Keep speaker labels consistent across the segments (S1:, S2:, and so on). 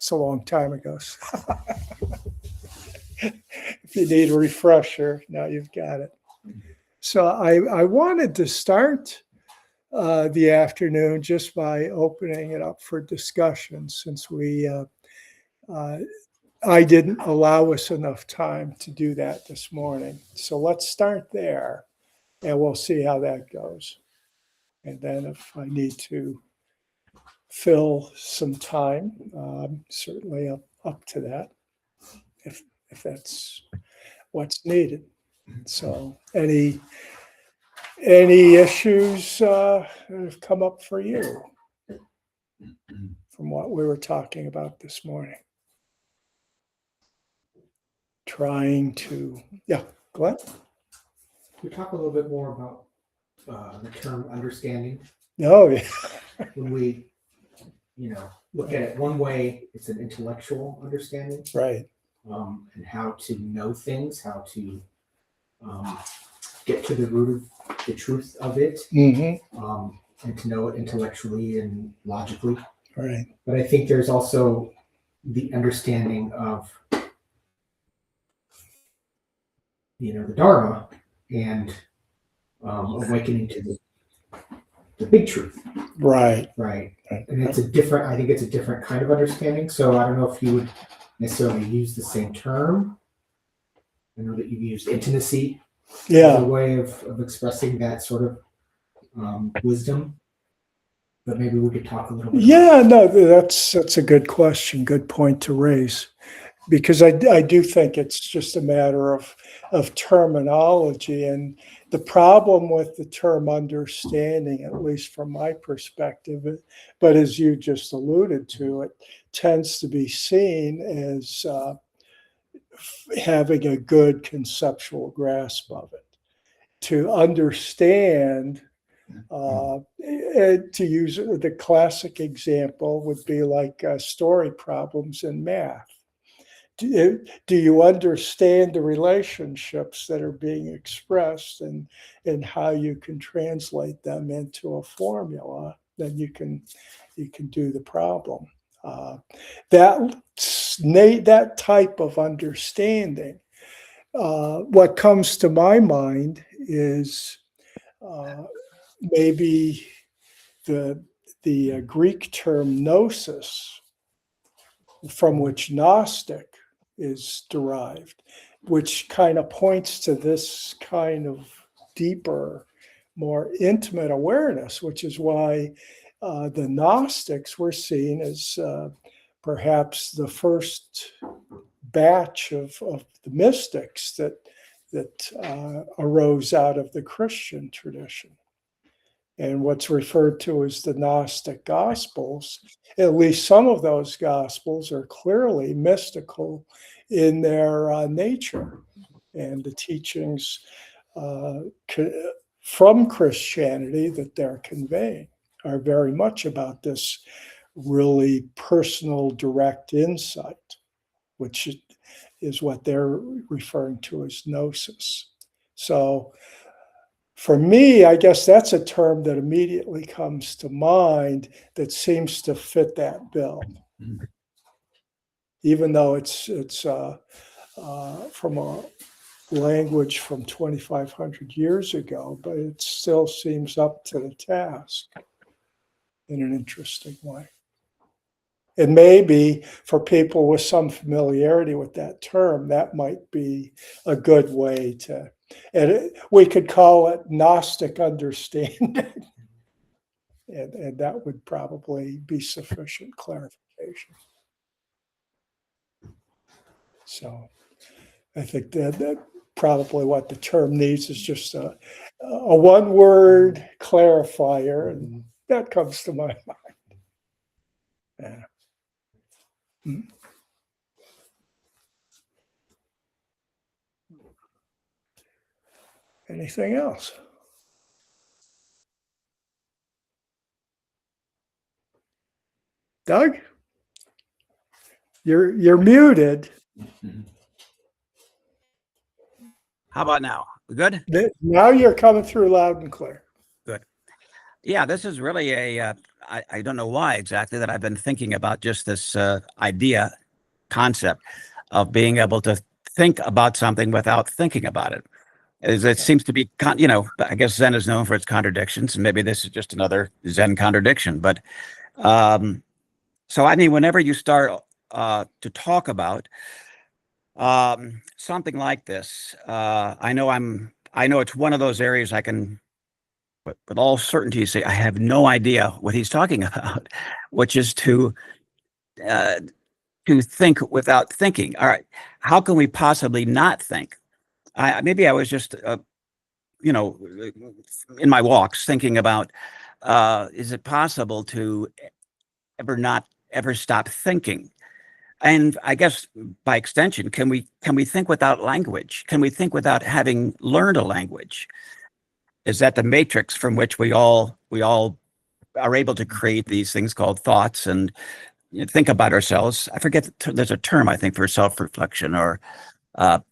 S1: It's a long time ago. If you need a refresher, now you've got it. So I wanted to start the afternoon just by opening it up for discussion, since I didn't allow us enough time to do that this morning. So let's start there, and we'll see how that goes. And then if I need to fill some time, certainly up to that, if that's what's needed. So any issues that have come up for you from what we were talking about this morning? Trying to, yeah, go ahead.
S2: Can we talk a little bit more about the term understanding?
S1: Oh, yeah.
S2: When we, look at it one way, it's an intellectual understanding,
S1: Right.
S2: And how to know things, how to get to the root of the truth of it,
S1: Mm-hmm.
S2: And to know it intellectually and logically.
S1: Right.
S2: But I think there's also the understanding of, the Dharma and awakening to the big truth.
S1: Right.
S2: Right. And I think it's a different kind of understanding. So I don't know if you would necessarily use the same term. I know that you've used intimacy as a way of expressing that sort of wisdom. But maybe we could talk a little bit.
S1: Yeah, no, that's a good question. Good point to raise, because I do think it's just a matter of terminology, and the problem with the term understanding, at least from my perspective, but as you just alluded to, it tends to be seen as having a good conceptual grasp of it. To understand, to use the classic example, would be like story problems in math. Do you understand the relationships that are being expressed, and how you can translate them into a formula? Then you can do the problem. That type of understanding. What comes to my mind is maybe the Greek term gnosis, from which Gnostic is derived, which kind of points to this kind of deeper, more intimate awareness, which is why the Gnostics were seen as perhaps the first batch of the mystics that arose out of the Christian tradition. And what's referred to as the Gnostic Gospels, at least some of those Gospels are clearly mystical in their nature. And the teachings from Christianity that they're conveying are very much about this really personal, direct insight, which is what they're referring to as gnosis. So for me, I guess that's a term that immediately comes to mind that seems to fit that bill, even though it's from a language from 2,500 years ago, but it still seems up to the task in an interesting way. And maybe for people with some familiarity with that term, that might be a good way to, and we could call it Gnostic understanding. And that would probably be sufficient clarification. So I think that probably what the term needs is just a one-word clarifier, and that comes to my mind. Yeah. Anything else? Doug? You're muted.
S3: How about now? Good?
S1: Now you're coming through loud and clear.
S3: Good. Yeah, this is really a I don't know why exactly that I've been thinking about just this concept of being able to think about something without thinking about it. It seems to be, I guess Zen is known for its contradictions, and maybe this is just another Zen contradiction. But so, I mean, whenever you start to talk about something like this, I know it's one of those areas I can, with all certainty, say I have no idea what he's talking about, which is uh, to think without thinking. All right, how can we possibly not think? Maybe I was just, you know, in my walks thinking about, is it possible to not ever stop thinking? And I guess by extension, can we think without language? Can we think without having learned a language? Is that the matrix from which we all are able to create these things called thoughts and think about ourselves? I forget, there's a term I think for self-reflection or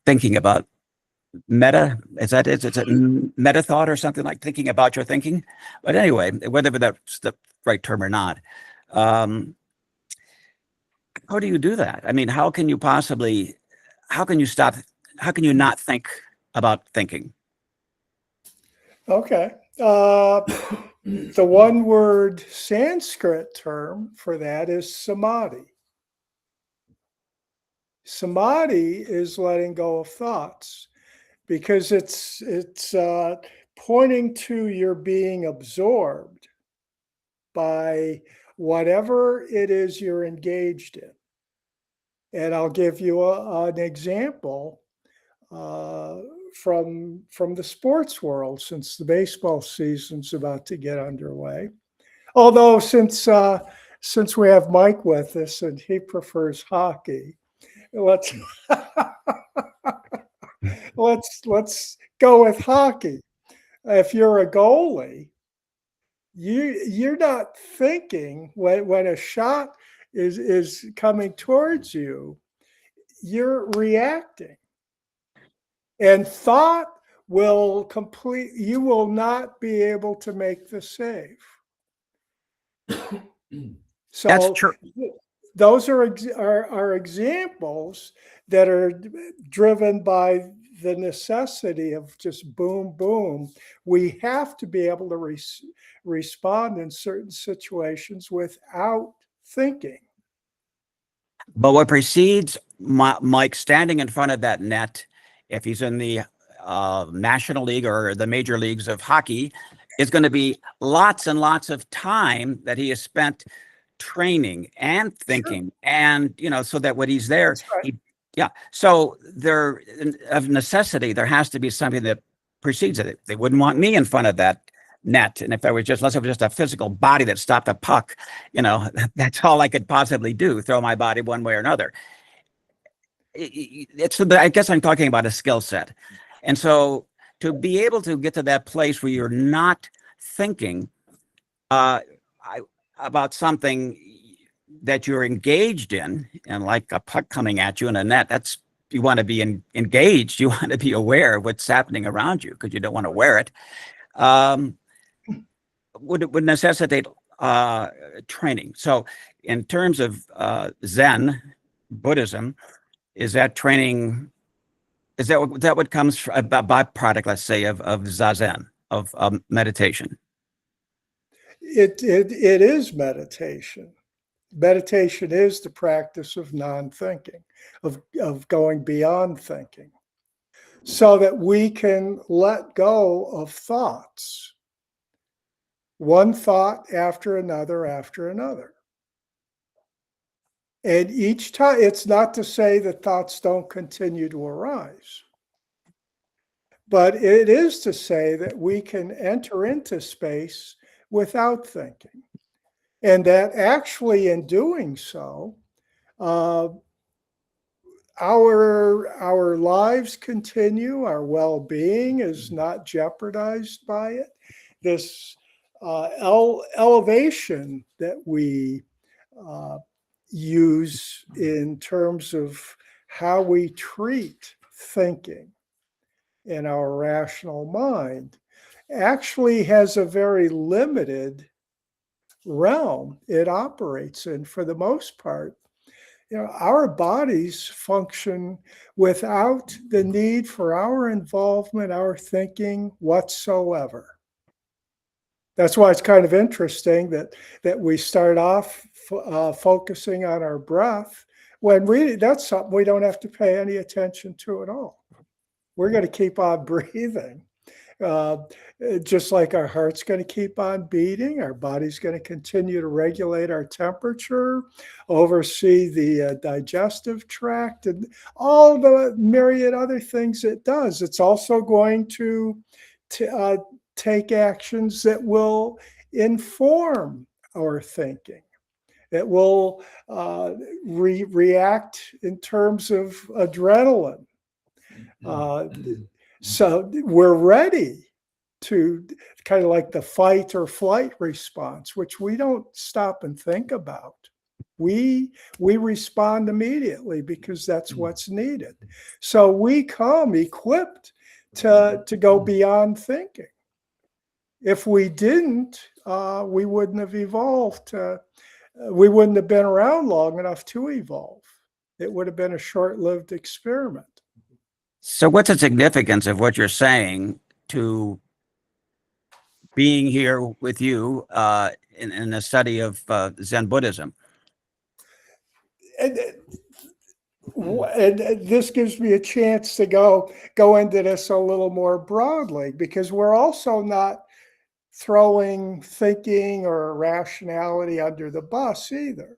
S3: thinking about meta. Is it meta thought or something, like thinking about your thinking? But anyway, whether that's the right term or not, how do you do that? I mean, how can you stop? How can you not think about thinking?
S1: Okay. The one word Sanskrit term for that is samadhi. Samadhi is letting go of thoughts because it's pointing to your being absorbed by whatever it is you're engaged in. And I'll give you an example from the sports world, since the baseball season's about to get underway. Although since we have Mike with us and he prefers hockey, let's let's go with hockey. If you're a goalie, you're not thinking when a shot is coming towards you, you're reacting. And thought you will not be able to make the save. So
S3: That's true.
S1: those are examples that are driven by the necessity of just boom, boom. We have to be able to respond in certain situations without thinking.
S3: But what precedes Mike standing in front of that net, if he's in the National League or the major leagues of hockey, is going to be lots and lots of time that he has spent training and thinking, and so that when he's there,
S1: Right.
S3: yeah. So there, of necessity, there has to be something that precedes it. They wouldn't want me in front of that net, and if I was unless it was just a physical body that stopped a puck, that's all I could possibly do, throw my body one way or another. I guess I'm talking about a skill set, and so to be able to get to that place where you're not thinking about something that you're engaged in, and like a puck coming at you in a net, you want to be engaged. You want to be aware of what's happening around you because you don't want to wear it. Would necessitate training. So, in terms of Zen Buddhism, is that training? Is that what comes from a byproduct, let's say, of zazen, of meditation?
S1: It is meditation. Meditation is the practice of non-thinking, of going beyond thinking, so that we can let go of thoughts, one thought after another after another. And each time, it's not to say that thoughts don't continue to arise, but it is to say that we can enter into space without thinking. And that actually, in doing so, our lives continue, our well-being is not jeopardized by it. This elevation that we use in terms of how we treat thinking in our rational mind actually has a very limited realm it operates in for the most part. Our bodies function without the need for our involvement, our thinking whatsoever. That's why it's kind of interesting that we start off focusing on our breath when that's something we don't have to pay any attention to at all. We're going to keep on breathing. Uh, just like our heart's going to keep on beating, our body's going to continue to regulate our temperature, oversee the digestive tract, and all the myriad other things it does. It's also going to take actions that will inform our thinking. It will react in terms of adrenaline. So we're ready to kind of like the fight or flight response, which we don't stop and think about. We respond immediately because that's what's needed. So we come equipped to go beyond thinking. If we didn't, we wouldn't have evolved. We wouldn't have been around long enough to evolve. It would have been a short-lived experiment.
S3: So what's the significance of what you're saying to being here with you in the study of Zen Buddhism?
S1: And this gives me a chance to go into this a little more broadly, because we're also not throwing thinking or rationality under the bus either.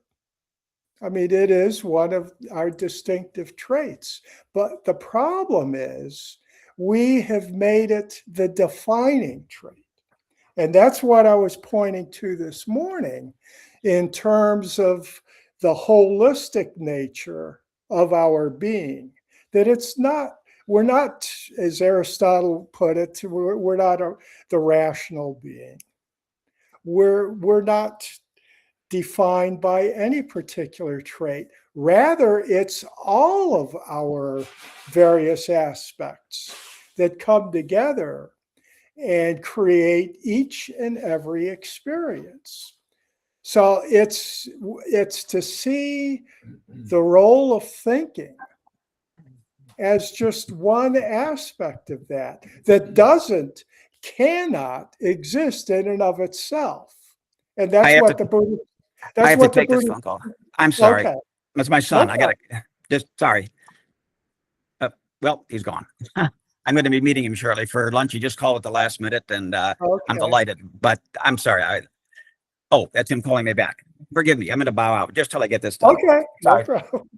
S1: I mean, it is one of our distinctive traits. But the problem is we have made it the defining trait. And that's what I was pointing to this morning in terms of the holistic nature of our being. That we're not, as Aristotle put it, we're not the rational being. We're not defined by any particular trait. Rather, it's all of our various aspects that come together and create each and every experience. So it's to see the role of thinking as just one aspect of that cannot exist in and of itself. And that's what the Buddha.
S3: I have to take this phone call. I'm sorry.
S1: Okay.
S3: That's my son.
S1: No
S3: I gotta sorry. Well, he's gone. I'm going to be meeting him shortly for lunch. He just called at the last minute, and I'm delighted. But I'm sorry. That's him calling me back. Forgive me. I'm going to bow out just till I get this done.
S1: Okay.
S3: Sorry.
S1: No problem.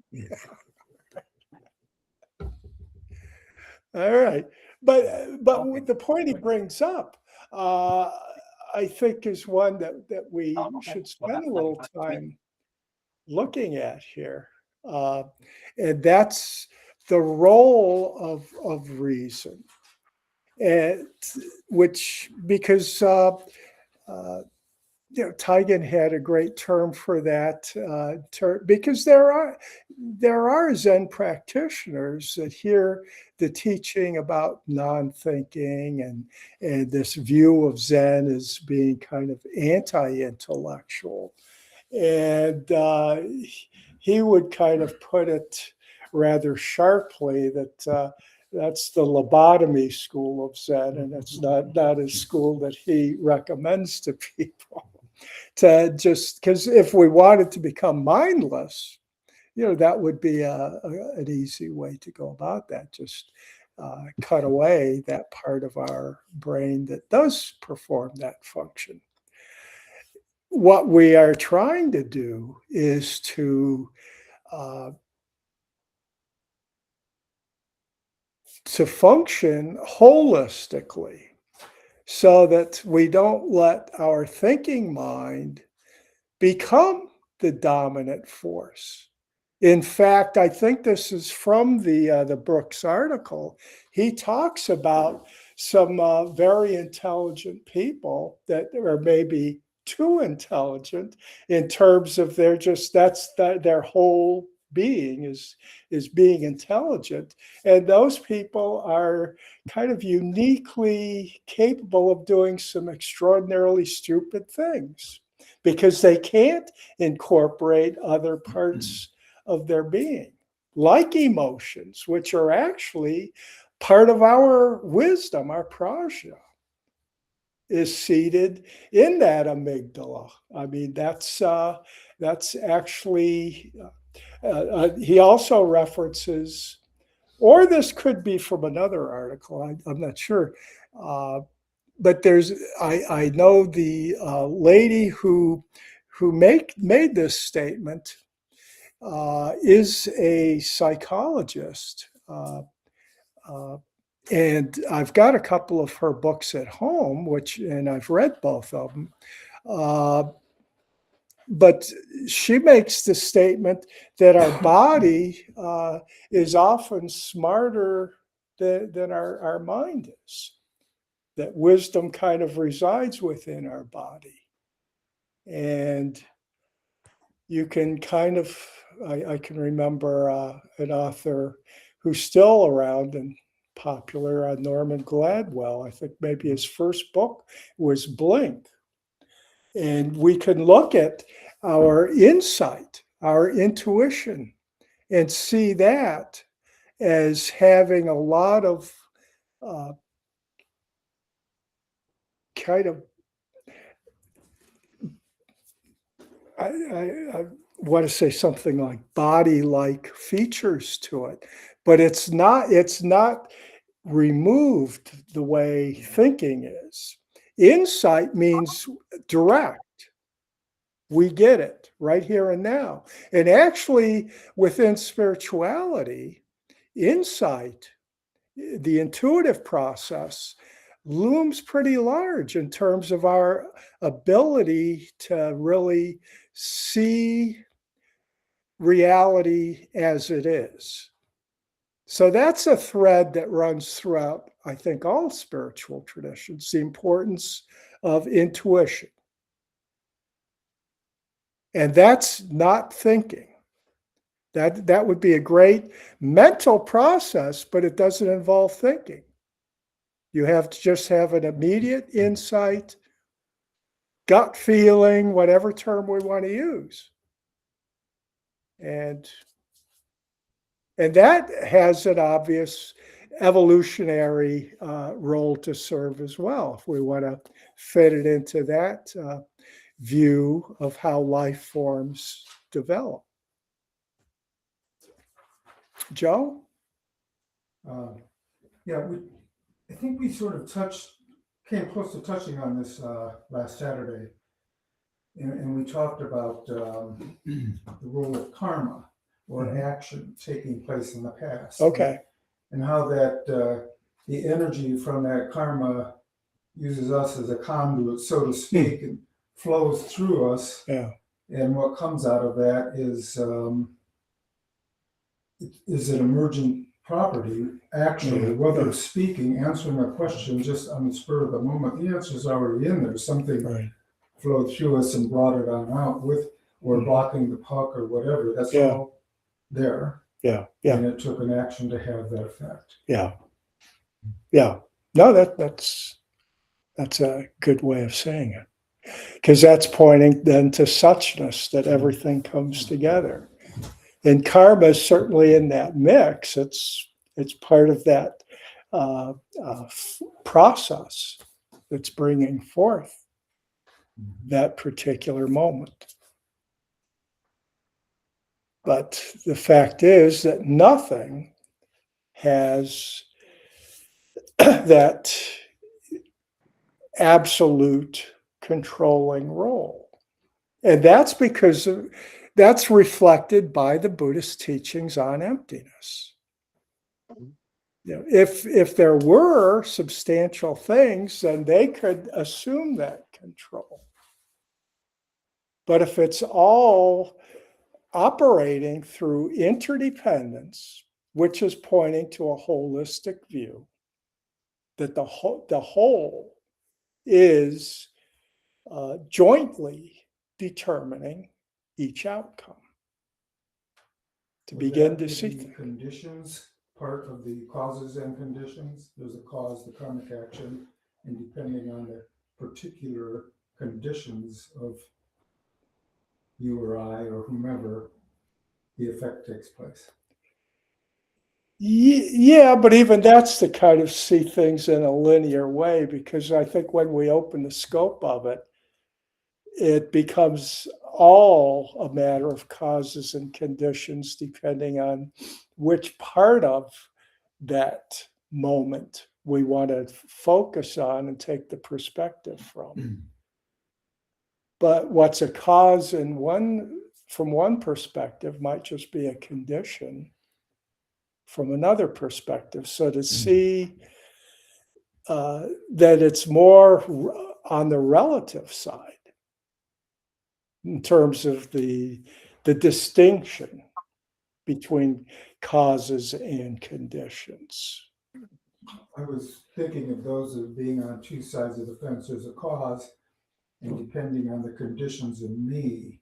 S1: All right. But the point he brings up, I think, is one that we should spend a little time looking at here. And that's the role of reason. And because Taigen had a great term for that, because there are Zen practitioners that hear the teaching about non-thinking and this view of Zen as being kind of anti-intellectual. And he would kind of put it rather sharply that that's the lobotomy school of Zen, and it's not a school that he recommends to people. To just because if we wanted to become mindless, that would be an easy way to go about that. Just cut away that part of our brain that does perform that function. What we are trying to do is to function holistically, so that we don't let our thinking mind become the dominant force. In fact, I think this is from the Brooks article. He talks about some very intelligent people that are maybe too intelligent in terms of their whole being is being intelligent, and those people are kind of uniquely capable of doing some extraordinarily stupid things. because they can't incorporate other parts of their being, like emotions, which are actually part of our wisdom. Our prajna is seated in that amygdala. I mean, that's actually, he also references, or this could be from another article, I'm not sure. But I know the lady who made this statement is a psychologist. And I've got a couple of her books at home, and I've read both of them. But she makes the statement that our body is often smarter than our mind is, that wisdom kind of resides within our body. And you can kind of, I can remember an author who's still around and popular, Norman Gladwell. I think maybe his first book was Blink. And we can look at our insight, our intuition, and see that as having a lot of kind of, I want to say something like body-like features to it, but it's not removed the way thinking is. Insight means direct. We get it right here and now. And actually, within spirituality, insight, the intuitive process, looms pretty large in terms of our ability to really see reality as it is. So that's a thread that runs throughout, I think, all spiritual traditions, the importance of intuition. And that's not thinking. That would be a great mental process, but it doesn't involve thinking. You have to just have an immediate insight, gut feeling, whatever term we want to use. And that has an obvious evolutionary role to serve as well, if we want to fit it into that view of how life forms develop. Joe?
S4: Yeah, I think we sort of came close to touching on this last Saturday. And we talked about the role of karma or action taking place in the past.
S1: Okay.
S4: And how that the energy from that karma uses us as a conduit, so to speak, and flows through us.
S1: Yeah.
S4: And what comes out of that is an emergent property, actually, whether it's speaking, answering a question just on the spur of the moment. The answer is already in there. Something flowed through us and brought it on out or blocking the puck or whatever. That's all there.
S1: Yeah.
S4: And it took an action to have that effect.
S1: Yeah. No, that's a good way of saying it. Because that's pointing then to suchness, that everything comes together. And karma is certainly in that mix. It's part of that process that's bringing forth that particular moment. But the fact is that nothing has that absolute controlling role. And that's because that's reflected by the Buddhist teachings on emptiness. You know, if there were substantial things, then they could assume that control. But if it's all operating through interdependence, which is pointing to a holistic view, that the whole is jointly determining each outcome to begin to see
S4: the conditions, part of the causes and conditions. There's a cause, the karmic action, and depending on the particular conditions of you or I or whomever, the effect takes place.
S1: Yeah, but even that's to kind of see things in a linear way, because I think when we open the scope of it, it becomes all a matter of causes and conditions depending on which part of that moment we want to focus on and take the perspective from. But what's a cause in from one perspective might just be a condition from another perspective. So to see that it's more on the relative side in terms of the distinction between causes and conditions.
S4: I was thinking of those as being on two sides of the fence. There's a cause, and depending on the conditions in me,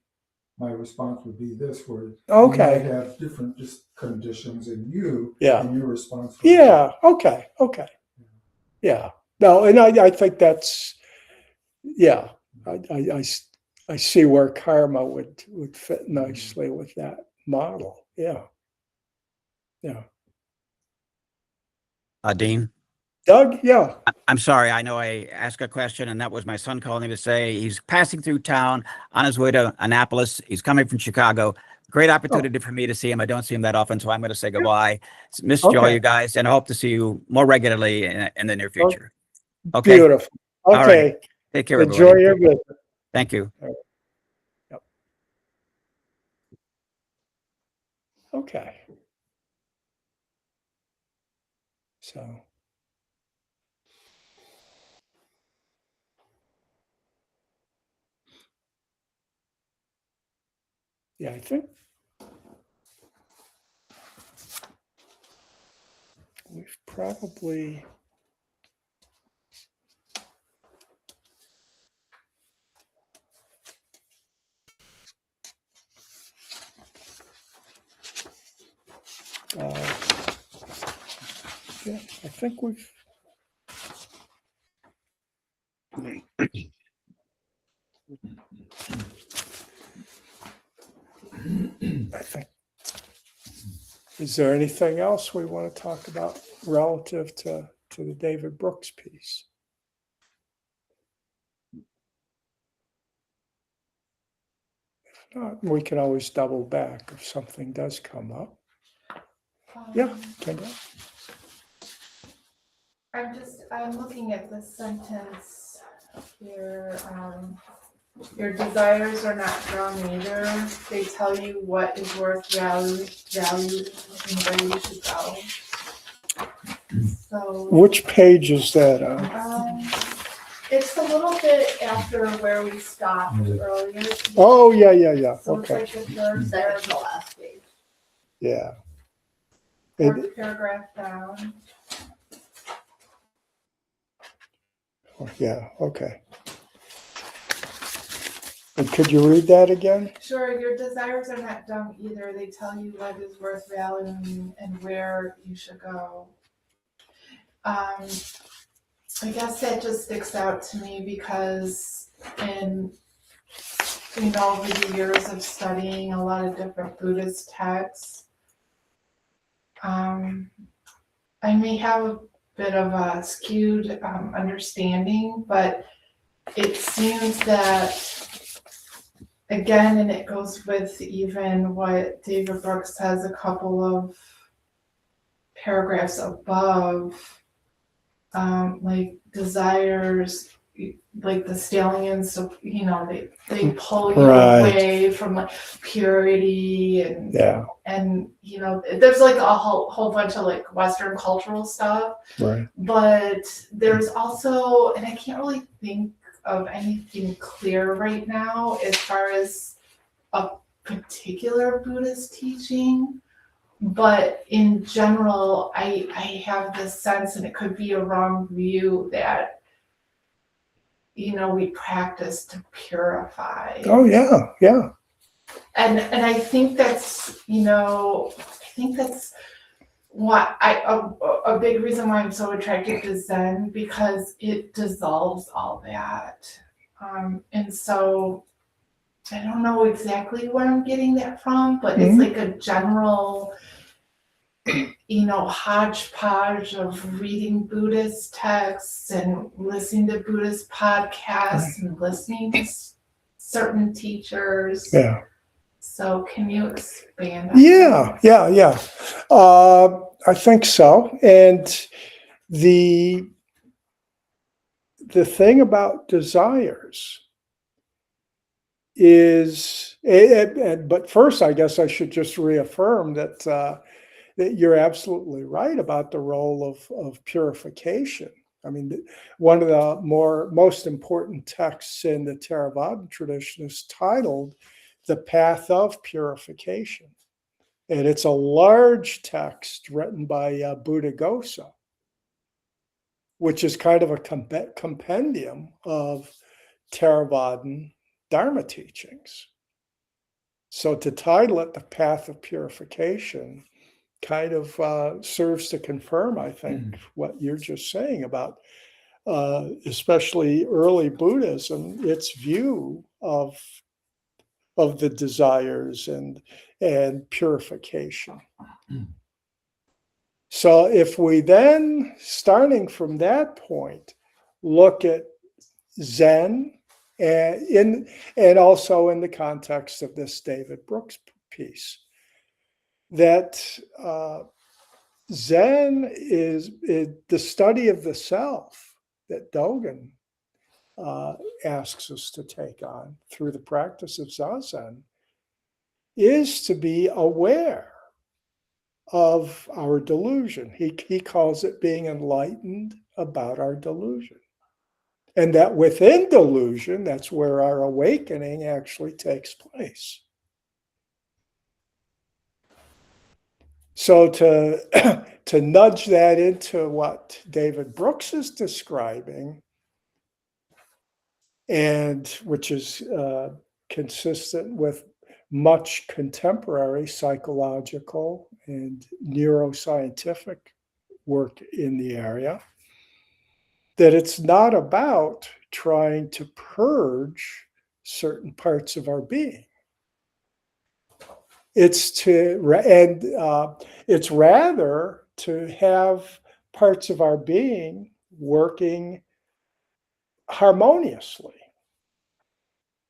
S4: my response would be this, where you might have different conditions in you, and your response would
S1: be. Okay. Yeah. No, and I think that's, yeah, I see where karma would fit nicely with that model. Yeah.
S3: Dean?
S1: Doug, yeah.
S3: I'm sorry. I know I asked a question, and that was my son calling me to say he's passing through town on his way to Annapolis. He's coming from Chicago. Great opportunity for me to see him. I don't see him that often, so I'm going to say goodbye. Miss all you guys, and I hope to see you more regularly in the near future. Okay.
S1: Beautiful. Okay.
S3: All right. Take care,
S1: Enjoy
S3: everybody.
S1: your visit.
S3: Thank you.
S1: Yep. Okay. So. Yeah, I think we've probably yeah, I think we've I think. Is there anything else we want to talk about relative to the David Brooks piece? If not, we can always double back if something does come up. Yeah, Kendra.
S5: I'm looking at this sentence here. Your desires are not drawn either. They tell you what is worth value and where you should go. So
S1: Which page is that on?
S5: it's a little bit after where we stopped earlier.
S1: Oh, yeah.
S5: So
S1: Okay.
S5: it's like the third the last page.
S1: Yeah.
S5: Fourth paragraph down.
S1: Yeah, okay. And could you read that again?
S5: Sure, your desires are not dumb either. They tell you what is worth valuing and where you should go. I guess that just sticks out to me because over the years of studying a lot of different Buddhist texts, I may have a bit of a skewed understanding, but it seems that, again, and it goes with even what David Brooks says a couple of paragraphs above, like desires, like the stallions, so they pull you away from like purity and there's like a whole bunch of like Western cultural stuff,
S1: right?
S5: But there's also, and I can't really think of anything clear right now as far as a particular Buddhist teaching. But in general, I have this sense, and it could be a wrong view, that we practice to purify.
S1: Oh yeah.
S5: And I think that's why a big reason why I'm so attracted to Zen, because it dissolves all that. And so I don't know exactly where I'm getting that from, but it's like a general, hodgepodge of reading Buddhist texts and listening to Buddhist podcasts and listening to certain teachers.
S1: Yeah.
S5: So can you expand on
S1: Yeah,
S5: that?
S1: yeah. I think so. And the thing about desires is, but first, I guess I should just reaffirm that that you're absolutely right about the role of purification. I mean, one of the most important texts in the Theravada tradition is titled "The Path of Purification." And it's a large text written by Buddhaghosa, which is kind of a compendium of Theravadan Dharma teachings. So to title it The Path of Purification kind of serves to confirm, I think, what you're just saying about especially early Buddhism, its view of the desires and purification. So if we then, starting from that point, look at Zen and also in the context of this David Brooks piece, that Zen is the study of the self that Dogen asks us to take on through the practice of Zazen, is to be aware of our delusion. He calls it being enlightened about our delusion. And that within delusion, that's where our awakening actually takes place. So to nudge that into what David Brooks is describing, and which is consistent with much contemporary psychological and neuroscientific work in the area, that it's not about trying to purge certain parts of our being. It's it's rather to have parts of our being working harmoniously.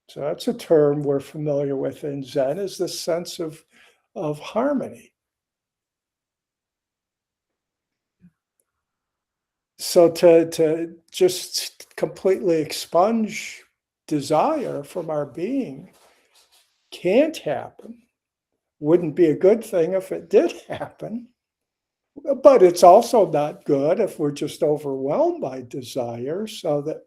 S1: So that's a term we're familiar with in Zen, is the sense of harmony. So to just completely expunge desire from our being can't happen. Wouldn't be a good thing if it did happen. But it's also not good if we're just overwhelmed by desire, so that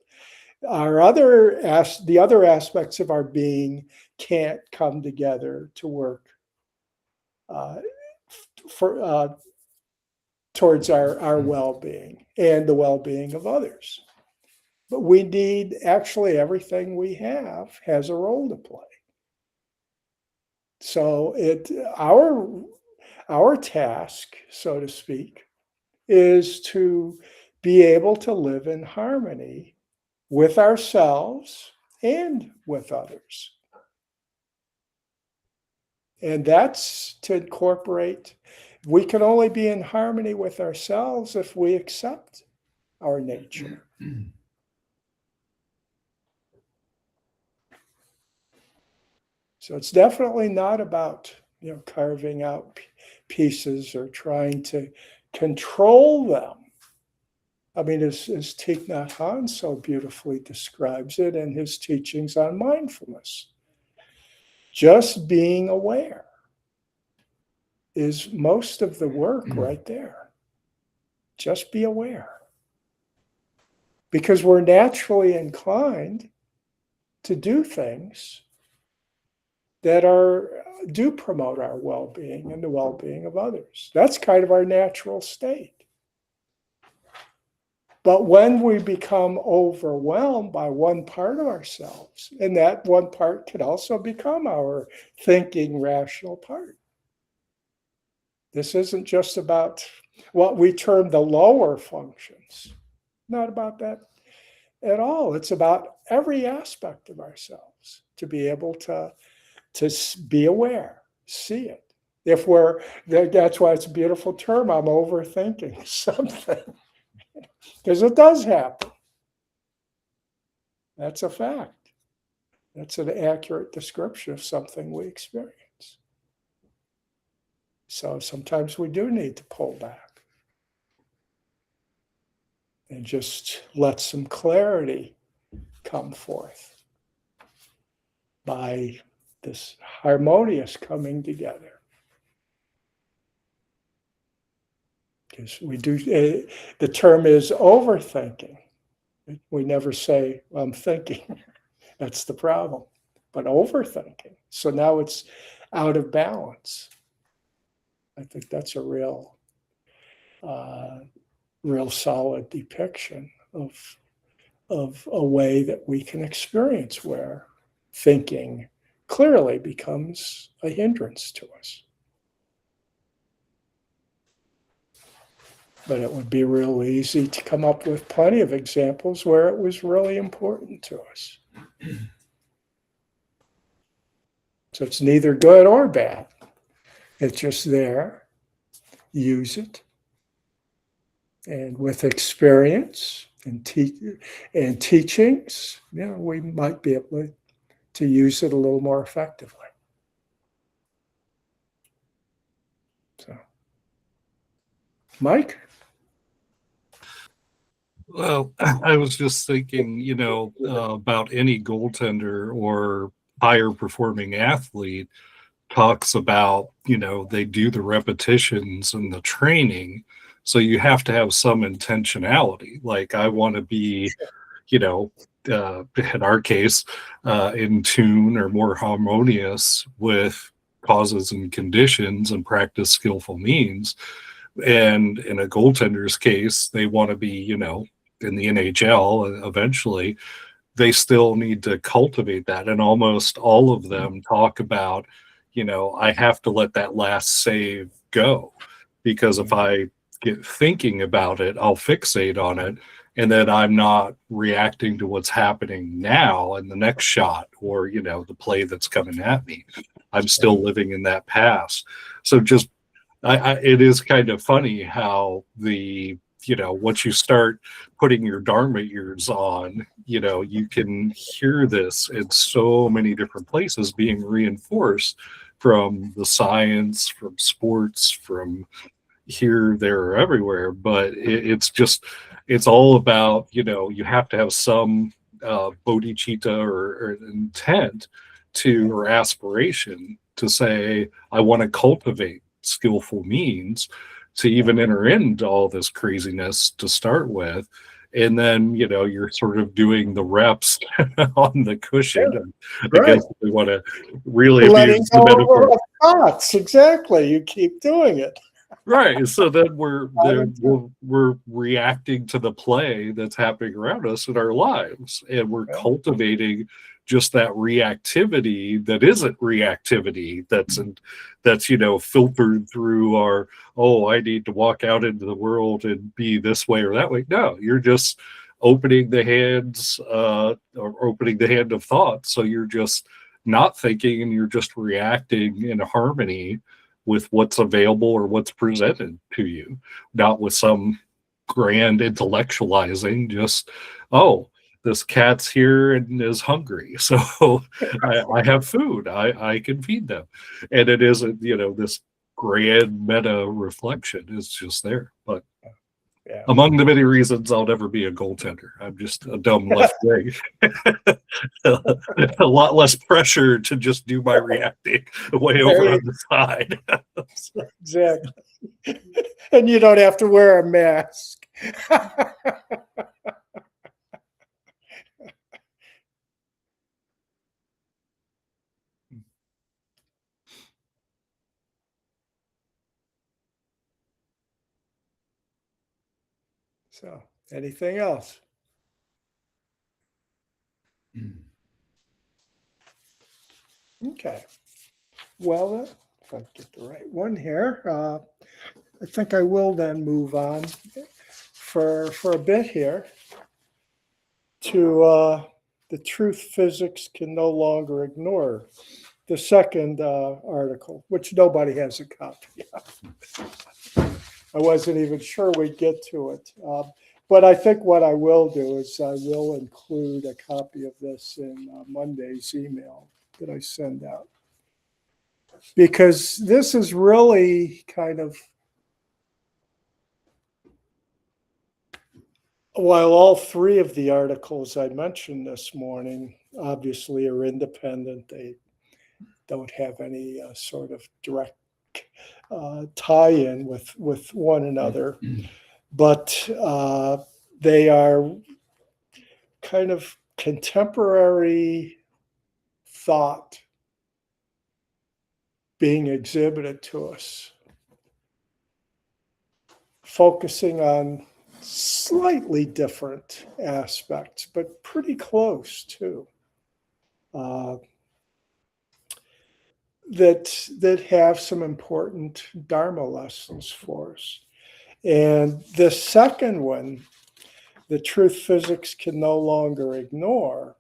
S1: the other aspects of our being can't come together to work towards our well-being and the well-being of others. But we need, actually, everything we have has a role to play. So our task, so to speak, is to be able to live in harmony with ourselves and with others. And that's to incorporate, we can only be in harmony with ourselves if we accept our nature. So it's definitely not about, carving out pieces or trying to control them. I mean, as Thich Nhat Hanh so beautifully describes it in his teachings on mindfulness, just being aware is most of the work right there. Just be aware. Because we're naturally inclined to do things that do promote our well-being and the well-being of others. That's kind of our natural state. But when we become overwhelmed by one part of ourselves, and that one part can also become our thinking, rational part. This isn't just about what we term the lower functions. Not about that at all. It's about every aspect of ourselves. to be able to be aware, see it. That's why it's a beautiful term. I'm overthinking something because it does happen. That's a fact. That's an accurate description of something we experience. So sometimes we do need to pull back and just let some clarity come forth by this harmonious coming together. Because we do, the term is overthinking. We never say, I'm thinking. That's the problem. But overthinking. So now it's out of balance. I think that's a real solid depiction of a way that we can experience where thinking clearly becomes a hindrance to us. But it would be real easy to come up with plenty of examples where it was really important to us. So it's neither good or bad. It's just there. Use it. And with experience and teachings, we might be able to use it a little more effectively. So, Mike?
S6: Well, I was just thinking, about any goaltender or higher performing athlete talks about, they do the repetitions and the training. So you have to have some intentionality. Like I want to be, in our case, in tune or more harmonious with causes and conditions and practice skillful means. And in a goaltender's case, they want to be, in the NHL eventually, they still need to cultivate that. And almost all of them talk about, I have to let that last save go, because if I get thinking about it, I'll fixate on it. And then I'm not reacting to what's happening now in the next shot or, the play that's coming at me. I'm still living in that past. So just, it is kind of funny how once you start putting your Dharma ears on, you can hear this in so many different places being reinforced from the science, from sports, from here, there, or everywhere. But it's all about, you have to have some bodhicitta or intent or aspiration to say, I want to cultivate skillful means to even enter into all this craziness to start with. And then, you're sort of doing the reps on the cushion.
S1: Right.
S6: I guess we want to really
S1: letting
S6: abuse the
S1: go
S6: metaphor.
S1: of thoughts. Exactly. You keep doing it.
S6: Right. So then we're reacting to the play that's happening around us in our lives. And we're cultivating just that reactivity that isn't reactivity, that's filtered through our, I need to walk out into the world and be this way or that way. No, you're just opening the hands or opening the hand of thought. So you're just not thinking and you're just reacting in harmony with what's available or what's presented to you, not with some grand intellectualizing, just, this cat's here and is hungry, so I have food, I can feed them. And it isn't, this grand meta reflection is just there. But among the many reasons I'll never be a goaltender, I'm just a dumb left wing. A lot less pressure to just do my reacting way over on the side.
S1: Exactly. And you don't have to wear a mask. So, anything else? Okay. Well, if I get the right one here, I think I will then move on for a bit here to the truth physics can no longer ignore. The second article, which nobody has a copy of. I wasn't even sure we'd get to it. But I think what I will do is I will include a copy of this in Monday's email that I send out. Because this is really kind of, while all three of the articles I mentioned this morning obviously are independent, they don't have any sort of direct tie-in with one another, but they are kind of contemporary thought being exhibited to us, focusing on slightly different aspects, but pretty close too. That have some important Dharma lessons for us. And the second one, the truth physics can no longer ignore,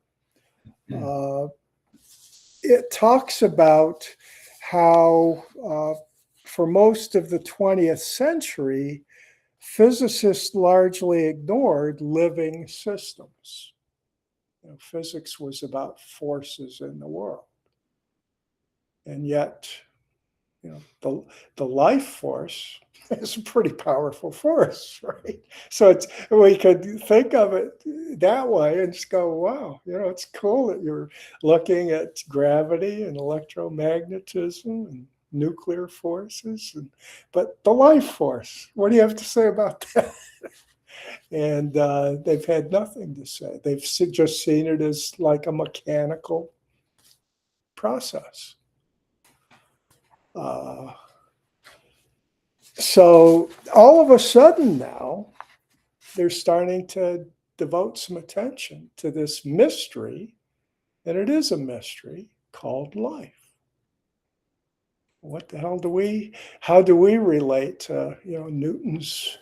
S1: it talks about how for most of the 20th century, physicists largely ignored living systems. Physics was about forces in the world. And yet, the life force is a pretty powerful force, right? So we could think of it that way and just go, wow, it's cool that you're looking at gravity and electromagnetism and nuclear forces, but the life force, what do you have to say about that? And they've had nothing to say. They've just seen it as like a mechanical process. So all of a sudden now, they're starting to devote some attention to this mystery, and it is a mystery called life. What the hell how do we relate to, Newton's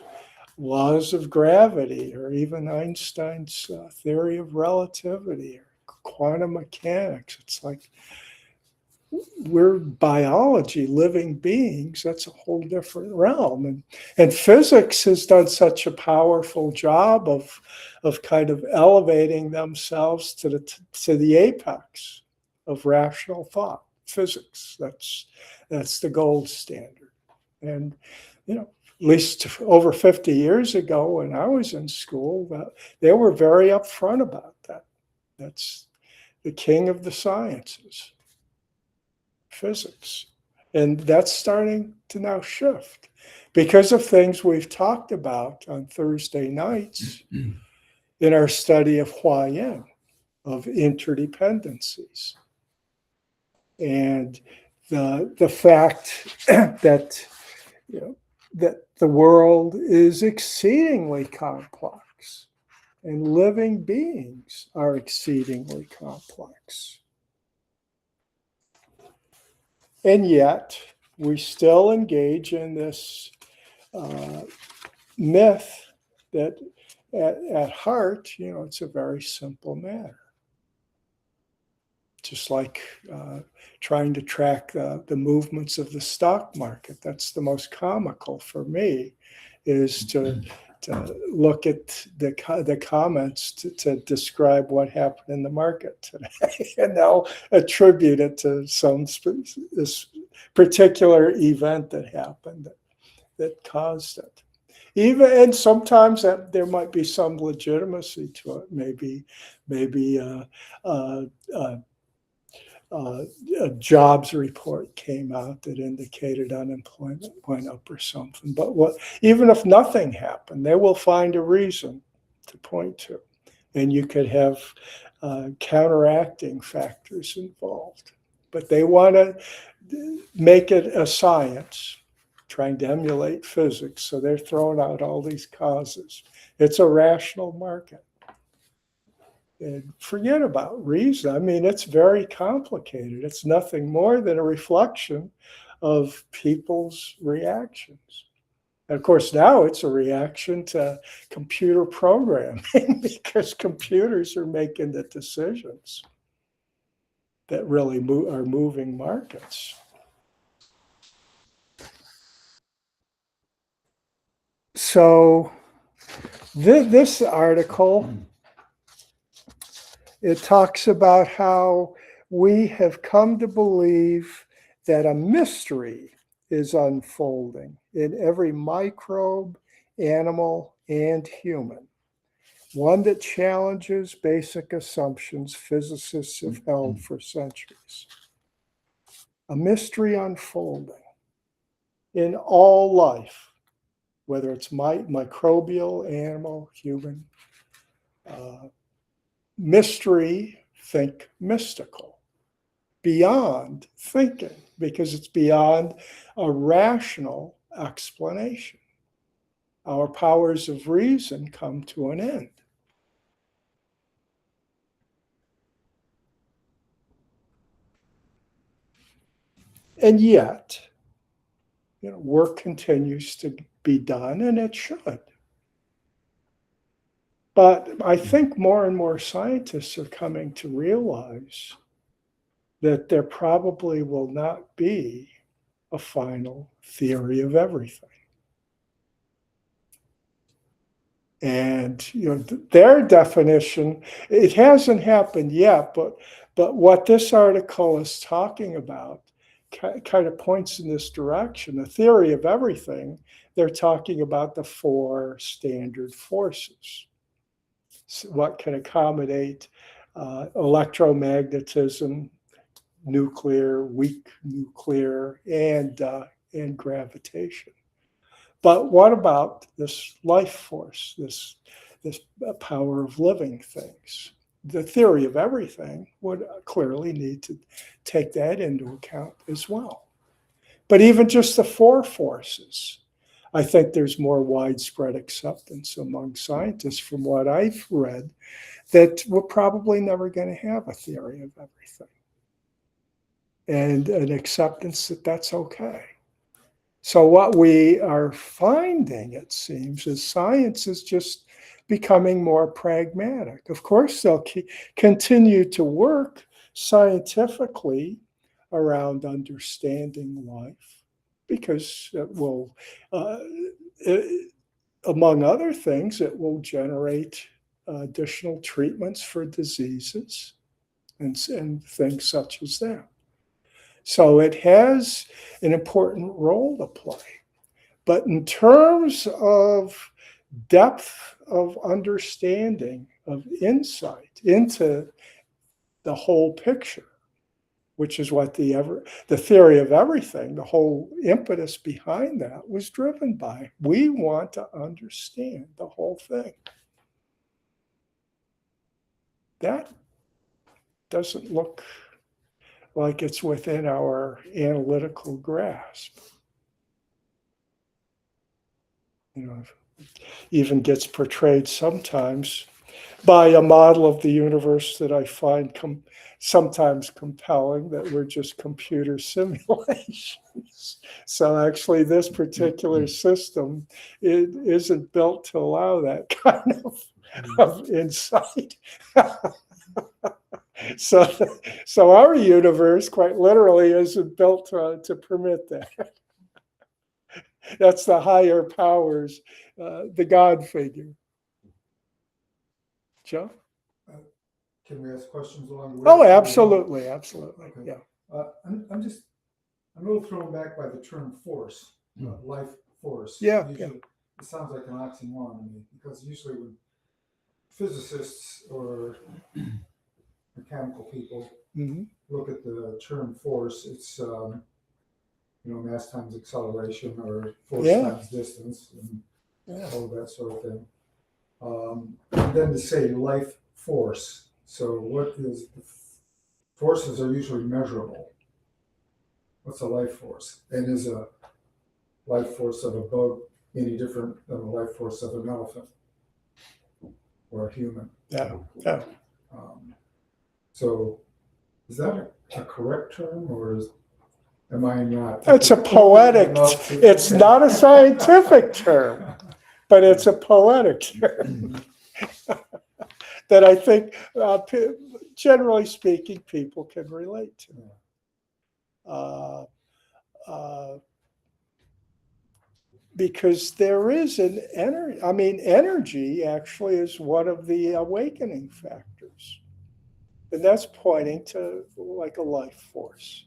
S1: laws of gravity, or even Einstein's theory of relativity, or quantum mechanics? It's like, we're biology, living beings. That's a whole different realm. And physics has done such a powerful job of kind of elevating themselves to the apex of rational thought. Physics, that's the gold standard. And, at least over 50 years ago when I was in school, they were very upfront about that. That's the king of the sciences. Physics. And that's starting to now shift because of things we've talked about on Thursday nights in our study of Huayan, of interdependencies. And the fact that, that the world is exceedingly complex and living beings are exceedingly complex. And yet, we still engage in this myth that at heart, it's a very simple matter. Just like trying to track the movements of the stock market. That's the most comical for me, is to look at the comments to describe what happened in the market today. And they'll attribute it to this particular event that happened that caused it. And sometimes there might be some legitimacy to it. Maybe a jobs report came out that indicated unemployment went up or something. But even if nothing happened, they will find a reason to point to. And you could have counteracting factors involved. But they want to make it a science, trying to emulate physics. So they're throwing out all these causes. It's a rational market. And forget about reason. I mean, it's very complicated. It's nothing more than a reflection of people's reactions. And of course, now it's a reaction to computer programming because computers are making the decisions that really are moving markets. So this article, it talks about how we have come to believe that a mystery is unfolding in every microbe, animal, and human. One that challenges basic assumptions physicists have held for centuries. A mystery unfolding in all life, whether it's microbial, animal, human. Mystery, think mystical. Beyond thinking, because it's beyond a rational explanation. Our powers of reason come to an end. And yet, work continues to be done, and it should. But I think more and more scientists are coming to realize that there probably will not be a final theory of everything. And their definition, it hasn't happened yet, but what this article is talking about kind of points in this direction. The theory of everything, they're talking about the 4 standard forces. So what can accommodate electromagnetism, nuclear, weak nuclear, and gravitation. But what about this life force, this power of living things? The theory of everything would clearly need to take that into account as well. But even just the 4 forces, I think there's more widespread acceptance among scientists from what I've read that we're probably never going to have a theory of everything. And an acceptance that that's okay. So what we are finding, it seems, is science is just becoming more pragmatic. Of course, they'll continue to work scientifically around understanding life because it will, among other things, it will generate additional treatments for diseases and things such as that. So it has an important role to play. But in terms of depth of understanding, of insight into the whole picture, which is what the theory of everything, the whole impetus behind that was driven by. We want to understand the whole thing. That doesn't look like it's within our analytical grasp. Even gets portrayed sometimes by a model of the universe that I find sometimes compelling, that we're just computer simulations. So actually this particular system, it isn't built to allow that kind of insight. So our universe quite literally isn't built to permit that. That's the higher powers, the God figure. Joe?
S4: Can we ask questions along the way?
S1: Oh, absolutely.
S4: Okay.
S1: Yeah.
S4: I'm a little thrown back by the term force, life force.
S1: Yeah.
S4: Usually, it sounds like an oxymoron to me, because usually when physicists or mechanical people look at the term force, it's mass times acceleration or force times distance and all of that sort of thing. And then to say life force. So what is forces are usually measurable. What's a life force? And is a life force of a bug any different than the life force of an elephant or a human?
S1: Yeah.
S4: So is that a correct term, or is Am I not?
S1: It's a poetic, it's not a scientific term, but it's a poetic term that I think, generally speaking, people can relate to. Because there is an energy, I mean, energy actually is one of the awakening factors. And that's pointing to like a life force.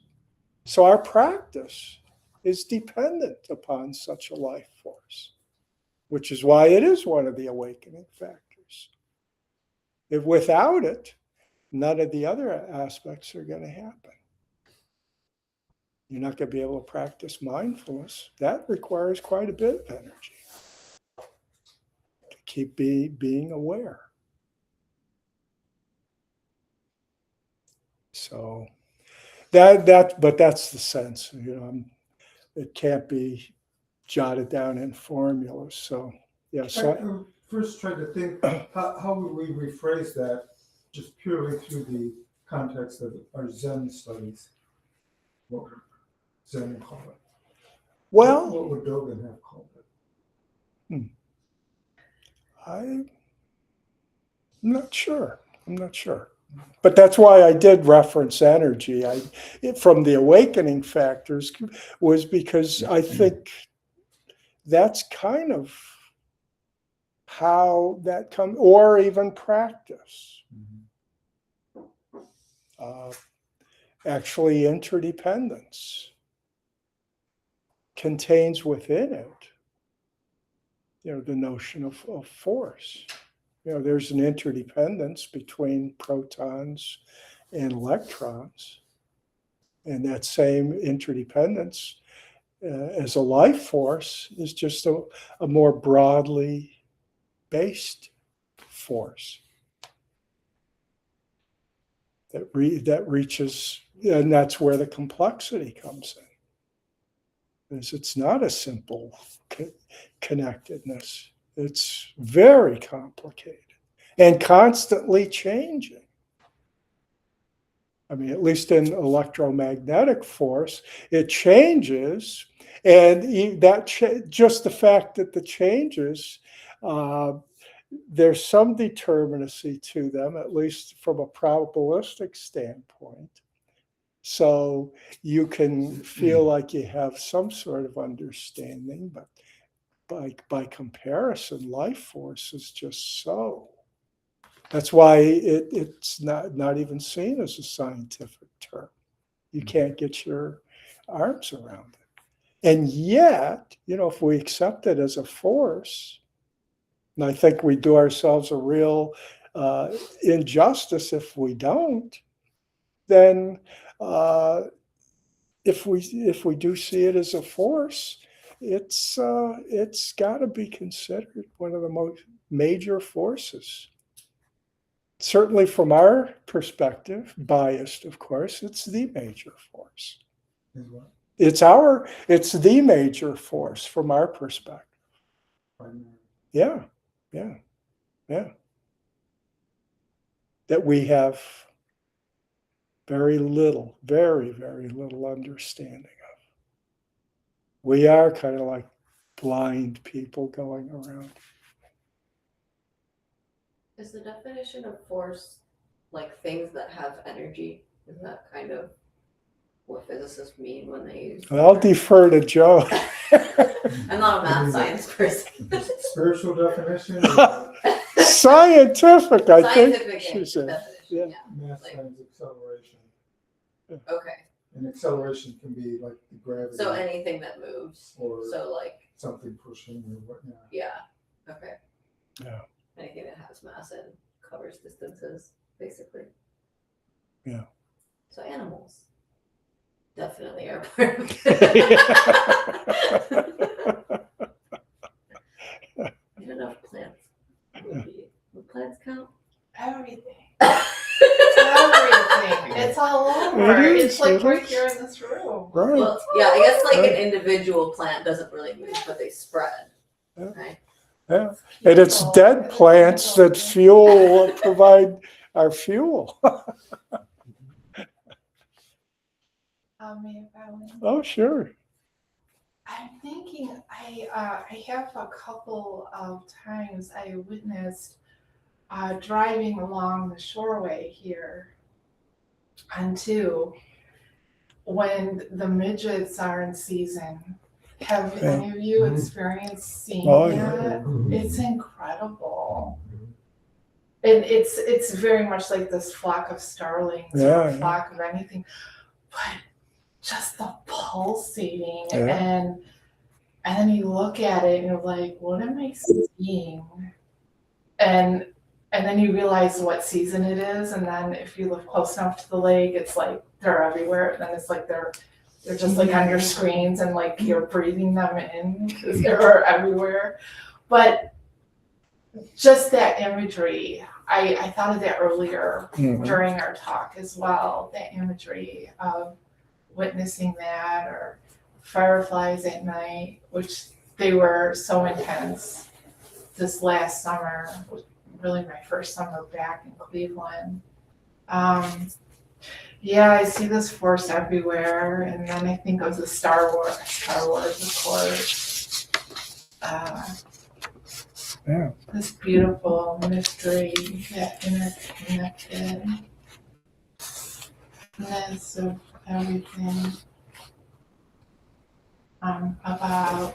S1: So our practice is dependent upon such a life force, which is why it is one of the awakening factors. If without it, none of the other aspects are going to happen. You're not going to be able to practice mindfulness. That requires quite a bit of energy to keep being aware. So but that's the sense, it can't be jotted down in formulas. So yeah, so
S4: First try to think, how would we rephrase that just purely through the context of our Zen studies? What would Zen call it?
S1: well,
S4: What would Dogen have called it?
S1: I'm not sure. But that's why I did reference energy. From the awakening factors was because I think that's kind of how that comes, or even practice. Actually, interdependence contains within it, the notion of force. There's an interdependence between protons and electrons. And that same interdependence as a life force is just a more broadly based force that reaches, and that's where the complexity comes in. It's not a simple connectedness. It's very complicated and constantly changing. I mean, at least in electromagnetic force, it changes, and just the fact that the changes, there's some determinacy to them, at least from a probabilistic standpoint. So you can feel like you have some sort of understanding, but by comparison, life force is just so. That's why it's not even seen as a scientific term. You can't get your arms around it. And yet, if we accept it as a force, and I think we do ourselves a real injustice if we don't, then if we do see it as a force, it's got to be considered one of the most major forces. Certainly from our perspective, biased, of course, it's the major force. It's the major force from our perspective. Yeah. That we have very little, very, very little understanding of. We are kind of like blind people going around.
S7: Is the definition of force like things that have energy? Is that kind of what physicists mean when they use?
S1: I'll defer to Joe.
S7: I'm not a math science person.
S4: Spiritual definition?
S1: Scientific, I think
S7: Scientific
S1: she said.
S7: definition,
S1: Yeah.
S4: Math science acceleration.
S7: Okay.
S4: And acceleration can be like the gravity.
S7: So anything that moves.
S4: Or
S7: so like
S4: something pushing or whatnot.
S7: Yeah. Okay.
S1: Yeah.
S7: Anything that has mass and covers distances, basically.
S1: Yeah.
S7: So animals definitely are part of it. Not enough plants. Would plants count?
S5: Everything. Everything. It's all over. It's like right here in this room.
S1: Right.
S7: Well, yeah, I guess like an individual plant doesn't really move, but they spread. Right?
S1: Yeah. And it's dead plants that provide our fuel.
S5: May I go in?
S1: Oh, sure.
S5: I'm thinking I have a couple of times I witnessed driving along the shoreway here on 2 when the midgets are in season. Have
S1: Yeah.
S5: any of you experienced seeing
S1: Oh,
S5: that?
S1: yeah.
S5: It's incredible. And it's very much like this flock of starlings or
S1: Yeah,
S5: a
S1: yeah.
S5: flock of anything, but just the pulsating
S1: Yeah.
S5: and then you look at it and you're like, what am I seeing? And then you realize what season it is, and then if you look close enough to the lake, it's like they're everywhere. And then it's like they're just like on your screens, and like you're breathing them in because they're everywhere. But just that imagery, I thought of that earlier
S1: Mhm.
S5: during our talk as well. That imagery of witnessing that, or fireflies at night, which they were so intense this last summer, was really my first summer back in Cleveland. Yeah, I see this force everywhere, and then I think of the Star Wars, of course.
S1: Yeah.
S5: This beautiful mystery, that interconnectedness of everything. About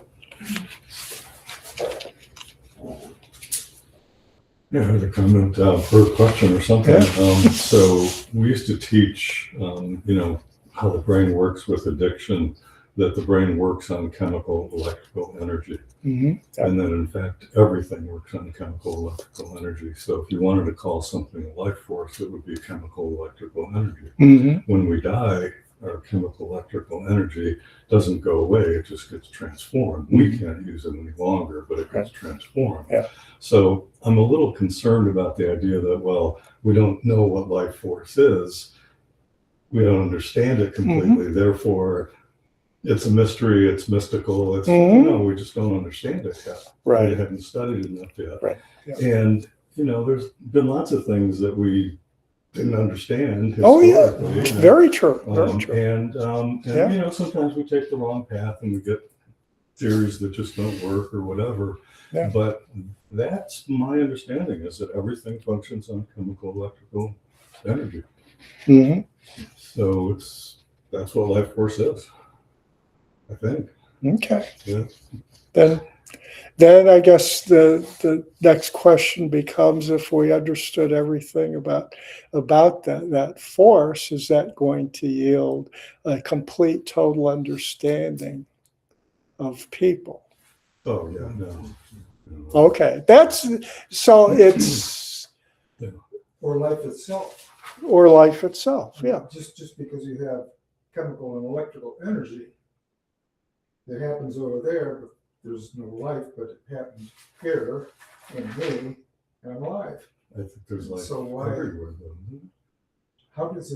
S8: Yeah, I had a comment for a question or something.
S1: Yeah.
S8: So we used to teach, how the brain works with addiction, that the brain works on chemical electrical energy.
S1: Mhm.
S8: And that in fact, everything works on chemical electrical energy. So if you wanted to call something a life force, it would be chemical electrical energy.
S1: Mhm.
S8: When we die, our chemical electrical energy doesn't go away, it just gets transformed. We can't use it any longer, but it gets transformed.
S1: Yeah.
S8: So I'm a little concerned about the idea that, well, we don't know what life force is. We don't understand it completely. Therefore, it's a mystery, it's mystical. It's no, we just don't understand it yet.
S1: Right.
S8: We haven't studied enough yet.
S1: Right. Yeah.
S8: And, there's been lots of things that we didn't understand
S1: Oh, yeah.
S8: historically.
S1: Very true. Very true.
S8: And
S1: Yeah.
S8: sometimes we take the wrong path and we get theories that just don't work or whatever.
S1: Yeah.
S8: But that's my understanding, is that everything functions on chemical electrical energy.
S1: Mhm.
S8: So that's what life force is, I think.
S1: Okay.
S8: Yeah.
S1: Then I guess the next question becomes, if we understood everything about that force, is that going to yield a complete total understanding of people?
S8: Oh yeah, no.
S1: Okay, so it's
S4: Or life itself.
S1: or life itself. Yeah.
S4: Just because you have chemical and electrical energy that happens over there, but there's no life, but it happens here in me, and I'm alive.
S8: I think there's life
S4: So why-
S8: everywhere though.
S4: How does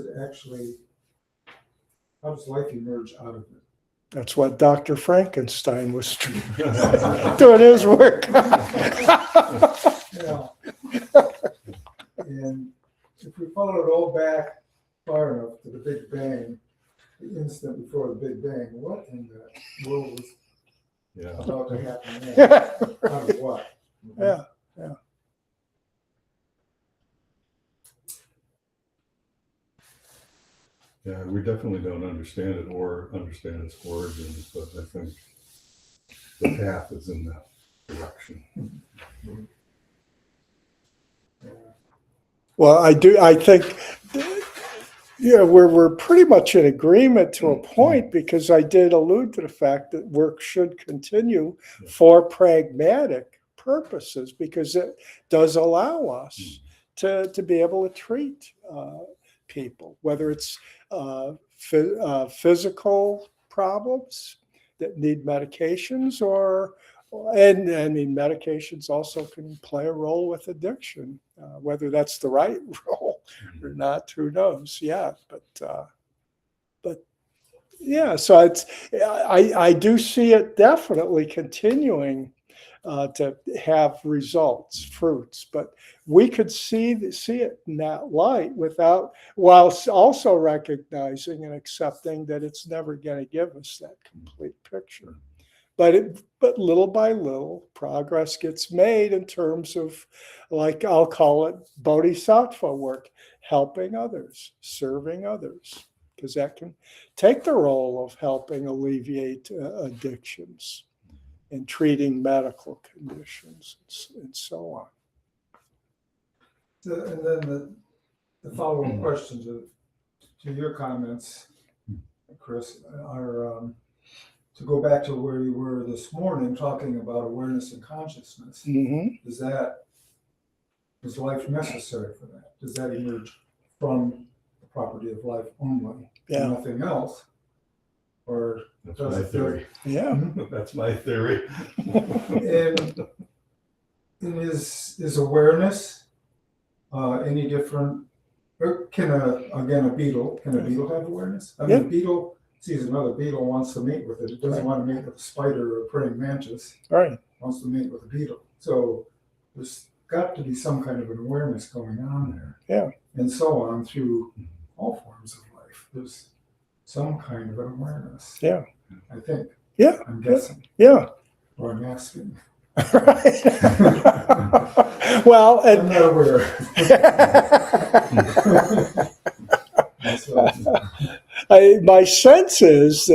S4: life emerge out of it?
S1: That's what Dr. Frankenstein was doing his work.
S4: Yeah. And if we follow it all back far enough to the Big Bang, the instant before the Big Bang, what in the world was
S8: Yeah.
S4: about to happen there? Out of what?
S1: Yeah.
S8: Yeah, we definitely don't understand it or understand its origins, but I think the path is in that direction.
S1: Well, I think, we're pretty much in agreement to a point, because I did allude to the fact that work should continue for pragmatic purposes, because it does allow us to be able to treat people, whether it's physical problems that need medications, and I mean, medications also can play a role with addiction. Whether that's the right role or not, who knows? Yeah, but yeah. So I do see it definitely continuing to have results, fruits. But we could see it in that light without, while also recognizing and accepting that it's never going to give us that complete picture. But little by little, progress gets made in terms of, like I'll call it, bodhisattva work, helping others, serving others, because that can take the role of helping alleviate addictions and treating medical conditions and so on.
S4: And then the follow-up questions to your comments, Chris, are to go back to where you were this morning, talking about awareness and consciousness.
S1: Mm-hmm.
S4: Is life necessary for that? Does that emerge from the property of life only,
S1: Yeah.
S4: and nothing else? Or
S8: That's
S4: does
S8: my
S4: it
S8: theory.
S1: Yeah.
S8: That's my theory.
S4: And is awareness any different? Or can a beetle have awareness? I mean,
S1: Yeah.
S4: a beetle sees another beetle, wants to mate with it. It doesn't want to mate with a spider or a praying mantis.
S1: Right.
S4: It wants to mate with a beetle. So there's got to be some kind of an awareness going on there.
S1: Yeah.
S4: And so on through all forms of life. There's some kind of an awareness.
S1: Yeah.
S4: I think.
S1: Yeah.
S4: I'm guessing.
S1: Yeah.
S4: Or I'm asking.
S1: Right. Well,
S4: I'm not aware.
S1: My sense is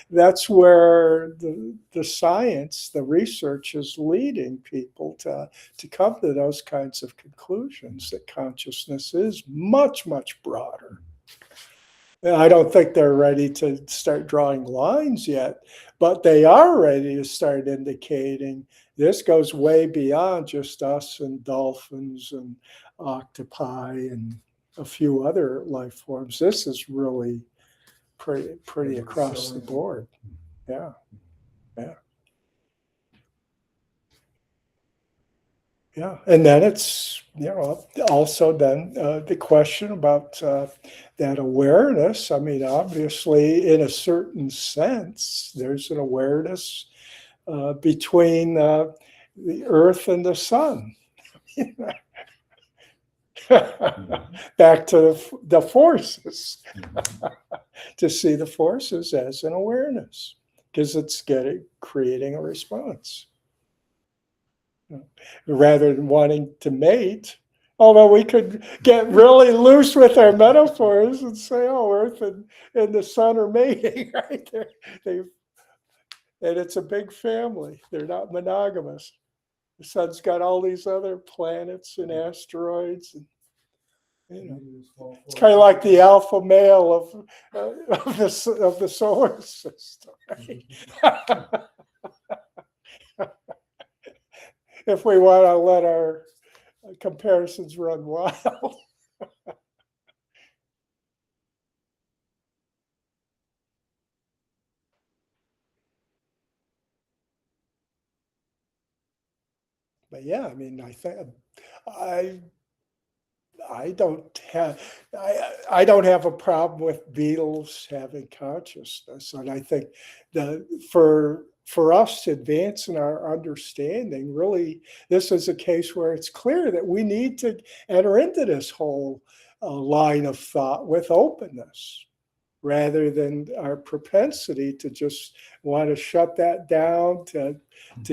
S1: that's where the science, the research is leading people to come to those kinds of conclusions, that consciousness is much, much broader. I don't think they're ready to start drawing lines yet, but they are ready to start indicating this goes way beyond just us and dolphins and octopi and a few other life forms. This is really pretty across the board. Yeah. Yeah. Yeah. And then it's, also then the question about that awareness. I mean, obviously, in a certain sense, there's an awareness between the earth and the sun. Back to the forces. To see the forces as an awareness, because it's creating a response. Rather than wanting to mate, although we could get really loose with our metaphors and say, oh, Earth and the sun are mating, right? And it's a big family. They're not monogamous. The sun's got all these other planets and asteroids, and it's kind of like the alpha male of the solar system. Right? If we want to let our comparisons run wild. But yeah, I mean, I think I don't have a problem with beetles having consciousness, and I think for us to advance in our understanding, really, this is a case where it's clear that we need to enter into this whole line of thought with openness, rather than our propensity to just want to shut that down to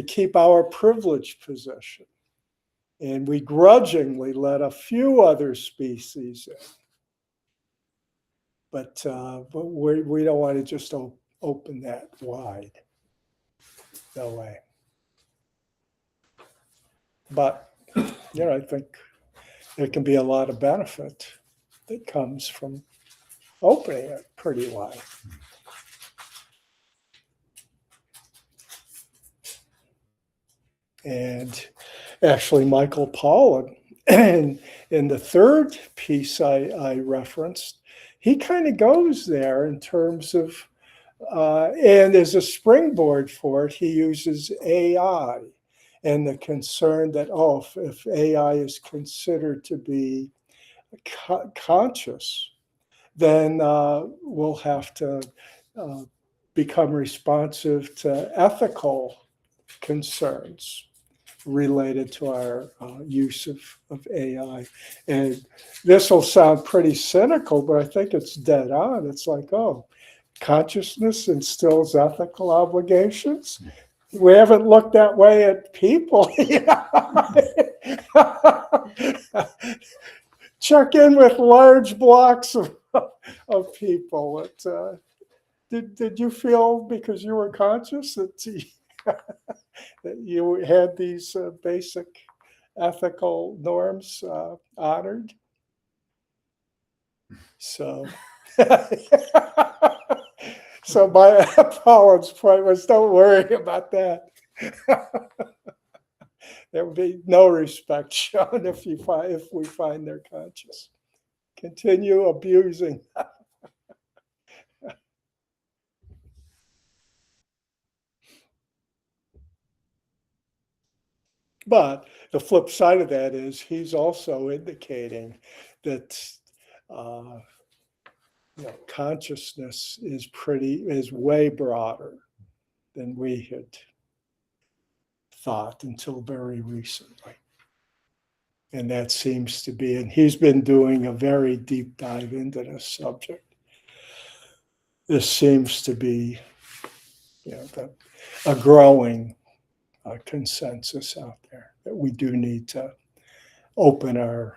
S1: keep our privileged position. And we grudgingly let a few other species in. But we don't want to just open that wide. No way. But, I think there can be a lot of benefit that comes from opening it pretty wide. And actually, Michael Pollan, in the third piece I referenced, he kind of goes there in terms of, and as a springboard for it, he uses AI and the concern that, if AI is considered to be conscious, then we'll have to become responsive to ethical concerns related to our use of AI. And this will sound pretty cynical, but I think it's dead on. It's like, oh, consciousness instills ethical obligations. We haven't looked that way at people. Check in with large blocks of people. Did you feel, because you were conscious, that that you had these basic ethical norms honored? So, so my Paul's point was, don't worry about that. There will be no respect shown if we find they're conscious. Continue abusing. But the flip side of that is he's also indicating that consciousness is way broader than we had thought until very recently. And that seems to be, and he's been doing a very deep dive into this subject. This seems to be, a growing consensus out there that we do need to open our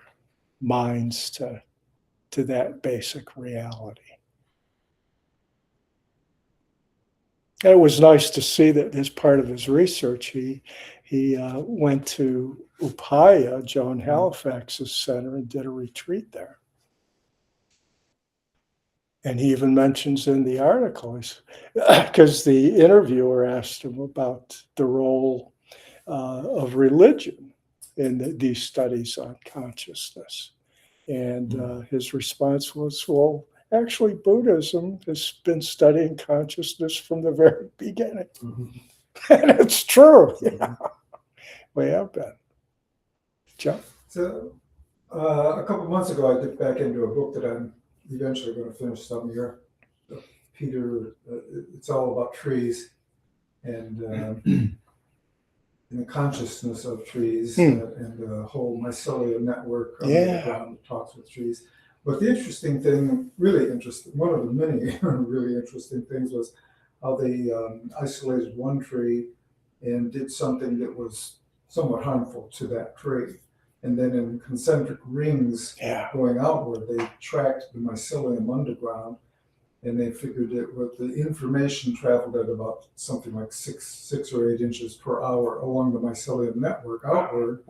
S1: minds to that basic reality. And it was nice to see that as part of his research, he went to Upaya, Joan Halifax's center, and did a retreat there. And he even mentions in the article, because the interviewer asked him about the role of religion in these studies on consciousness. And his response was, well, actually, Buddhism has been studying consciousness from the very beginning. And it's true. Yeah. We have been. John?
S4: So a couple months ago, I dipped back into a book that I'm eventually going to finish some year. Peter, it's all about trees and the consciousness of trees and the whole mycelium network on the ground that talks with trees. But the interesting thing, really interesting, one of the many really interesting things was how they isolated one tree and did something that was somewhat harmful to that tree. And then in concentric rings going outward, they tracked the mycelium underground, and they figured that with the information traveled at about something like 6 or 8 inches per hour along the mycelium network outward,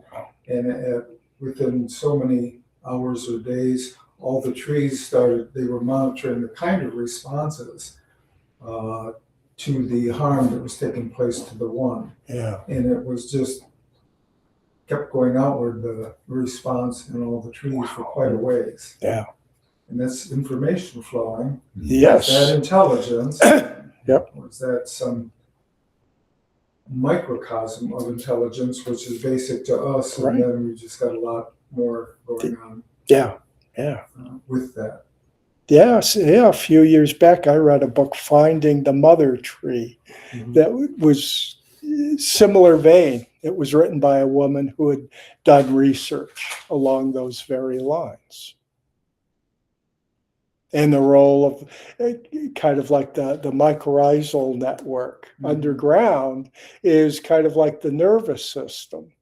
S4: and within so many hours or days, all the trees they were monitoring the kind of responses to the harm that was taking place to the one.
S1: Yeah.
S4: And it was just kept going outward, the response in all the trees for quite a ways.
S1: Yeah.
S4: And that's information flowing.
S1: Yes.
S4: Is that intelligence?
S1: Yep.
S4: Or is that some microcosm of intelligence, which is basic to us, and then we just got a lot more going on with that.
S1: Yes, a few years back, I read a book, Finding the Mother Tree, that was similar vein. It was written by a woman who had done research along those very lines. And the role of kind of like the mycorrhizal network underground is kind of like the nervous system,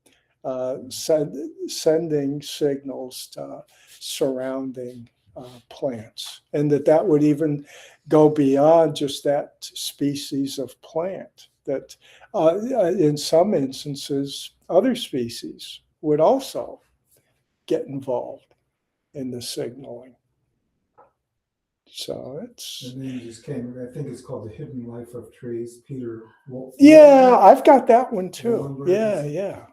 S1: sending signals to surrounding plants, and that would even go beyond just that species of plant, that in some instances other species would also get involved in the signaling. So it's...
S4: And then just came, I think it's called The Hidden Life of Trees, Peter.
S1: Yeah, I've got that one too. Yeah.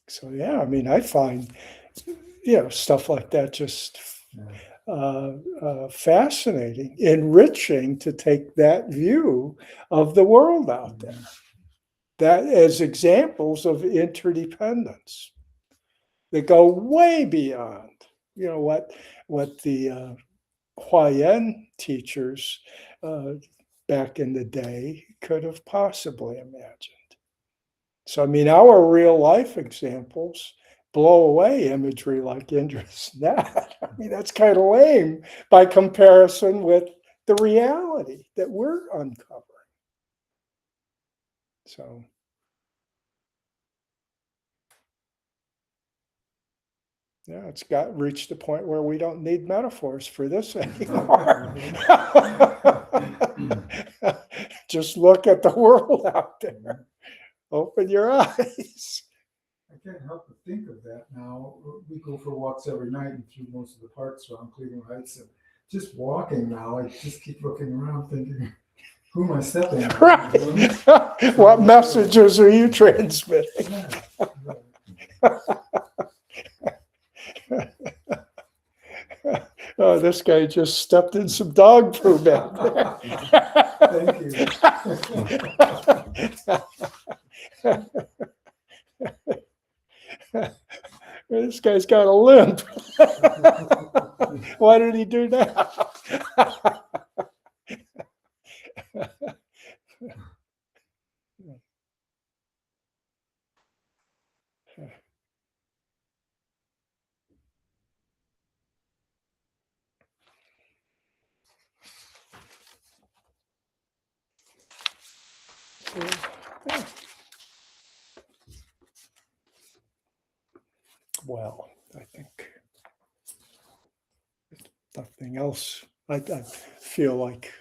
S1: So I mean, I find stuff like that just fascinating, enriching to take that view of the world out there. That as examples of interdependence that go way beyond what the Huayan teachers back in the day could have possibly imagined. So, I mean, our real life examples blow away imagery like Indra's net. I mean, that's kind of lame by comparison with the reality that we're uncovering. So, yeah, it's reached a point where we don't need metaphors for this anymore. Just look at the world out there. Open your eyes.
S4: I can't help but think of that now. We go for walks every night and through most of the parks around Cleveland Heights. And just walking now, I just keep looking around thinking, who am I stepping on?
S1: Right. What messages are you transmitting? Oh, this guy just stepped in some dog poo back there.
S4: Thank you.
S1: This guy's got a limp. What did he do now? Well, I think nothing else. I feel like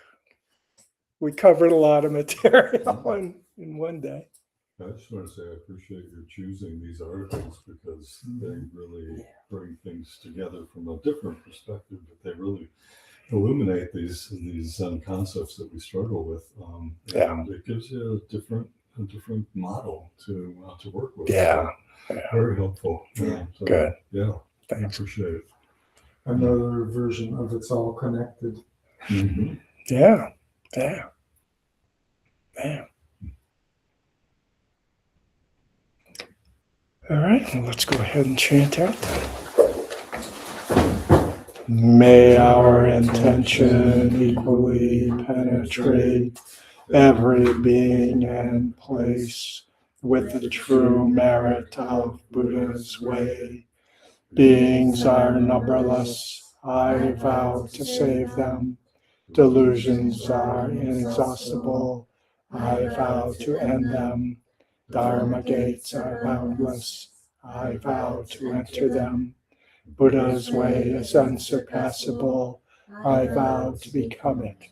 S1: we covered a lot of material in one day.
S8: I just want to say I appreciate your choosing these articles because they really bring things together from a different perspective, but they really illuminate these concepts that we struggle with. And it gives you a different model to work with.
S1: Yeah.
S8: So, very helpful. Yeah, so,
S1: Good.
S8: Yeah.
S1: Thanks.
S8: I appreciate it.
S4: Another version of It's All Connected.
S8: Mm-hmm.
S1: Yeah. All right, well, let's go ahead and chant out then. May our intention equally penetrate every being and place with the true merit of Buddha's way. Beings are numberless, I vow to save them. Delusions are inexhaustible, I vow to end them. Dharma gates are boundless, I vow to enter them. Buddha's way is unsurpassable, I vow to become it.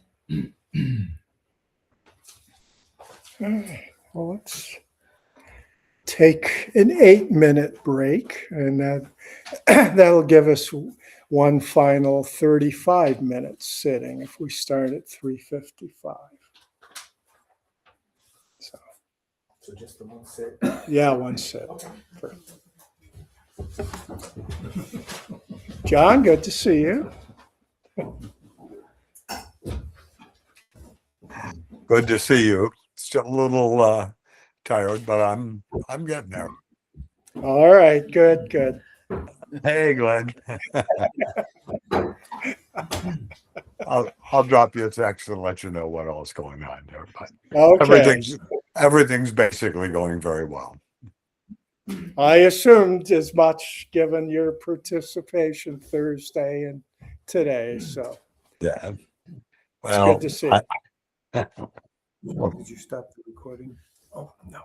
S1: Well, let's take an 8-minute break, and that'll give us one final 35 minutes sitting if we start at 3:55.
S2: So just the one sit.
S1: Yeah, one sit. John, good to see you.
S9: Good to see you. Still a little tired, but I'm getting there.
S1: All right, good.
S9: Hey, Glenn. I'll drop you a text and let you know what else is going on there. But
S1: Okay.
S9: everything's basically going very well.
S1: I assumed as much given your participation Thursday and today, so
S9: Yeah.
S1: it's
S9: Well,
S1: good to see you.
S4: Did you stop the recording? Oh, no.